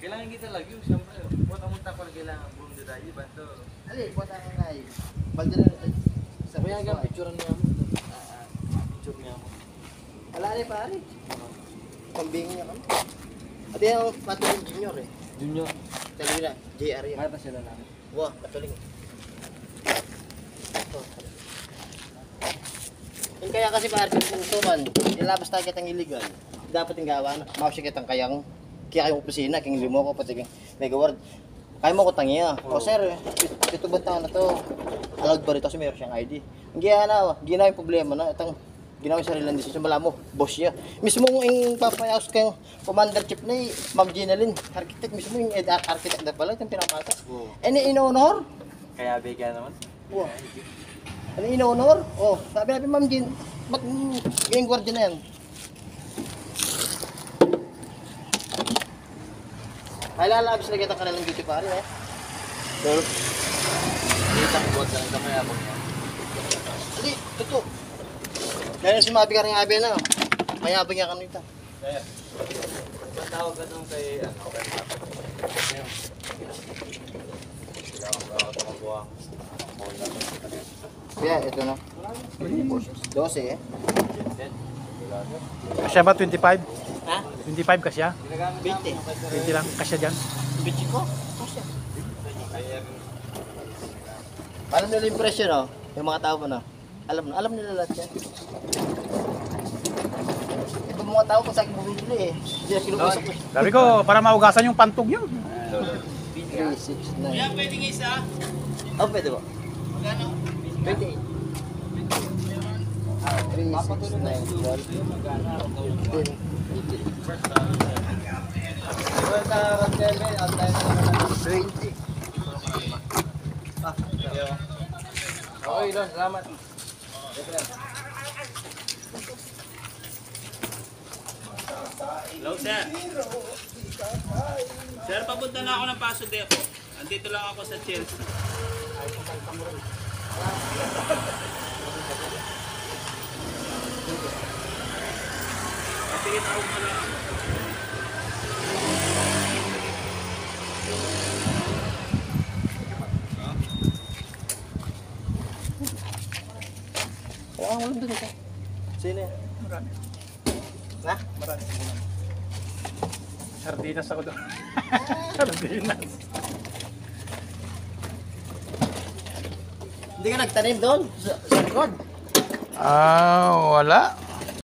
Kailangan kita lagi, siyempre. Punta-punta ko kailangan buong detalye ba ito? Ali, buat ang ngay. Balde na Sa kaya nga, picturean niya mo. Picture niya mo. Wala ni pare. Pambingin niya kami. At yan ang patuloy junior eh. Junior. Talaga na, JR yan. Kaya pa sila namin. Wah, patuloy. Yung kaya kasi pare kung tuman, ilabas tayo kitang illegal. Dapat yung gawa na. Mawasya kitang kayang kaya kayong opisina, kaya hindi mo ako pati kang mega ward. Kaya mo ko tangiya. O sir, ito ba taon na to? Allowed ba rito kasi mayroon siyang ID? Hindi na, ginawa yung problema na. Itang ginawa yung sarilang decision. Wala mo, boss niya. Mismo yung papayos kayong commander chief na Ma'am Ginalyn, architect, mismo yung architect na pala, itong pinapata. Any in-honor? Kaya bigyan naman. Wow. Ano in-honor? Oh, sabi natin Ma'am Gin, ba't yung guardia na yan? Ay, lalabas na kita kanilang beauty pare eh. Sir, kita ko buhat ka ng kamay ako niya. Hindi, totoo. Kaya sumabi ka rin nga na, mayabang niya kanita. Kaya, matawag ka doon kay, kay Papa. Kailangan ba ako tumabuang? Kaya, ito na. 12 eh. Kasya ba 25? Ha? 25 kasya? 20. 20 lang kasya dyan? 20 ko? Kasya. Alam nila yung presyo no? Yung mga tao mo no? Alam nila lahat yan. Ito mga tao kung saan bumibili eh. Hindi na kinukusap eh. Sabi ko, para maugasan yung pantog yun. 3, 6, 9. Kaya pwedeng isa? Oh, pwede ba? Magkano? 28. 3, 6, 9, 12, 15, 20. Okay, Lon, salamat. Hello, sir. Sir, papunta na ako ng Paso Depo. Andito lang ako sa Chelsea. Sige, tawag mo lang. Ang ulam doon ito. Sino yan? Marami. Ha? Marami. Sardinas ako doon. Sardinas. Hindi ka nagtanim doon? Sa likod? Wala.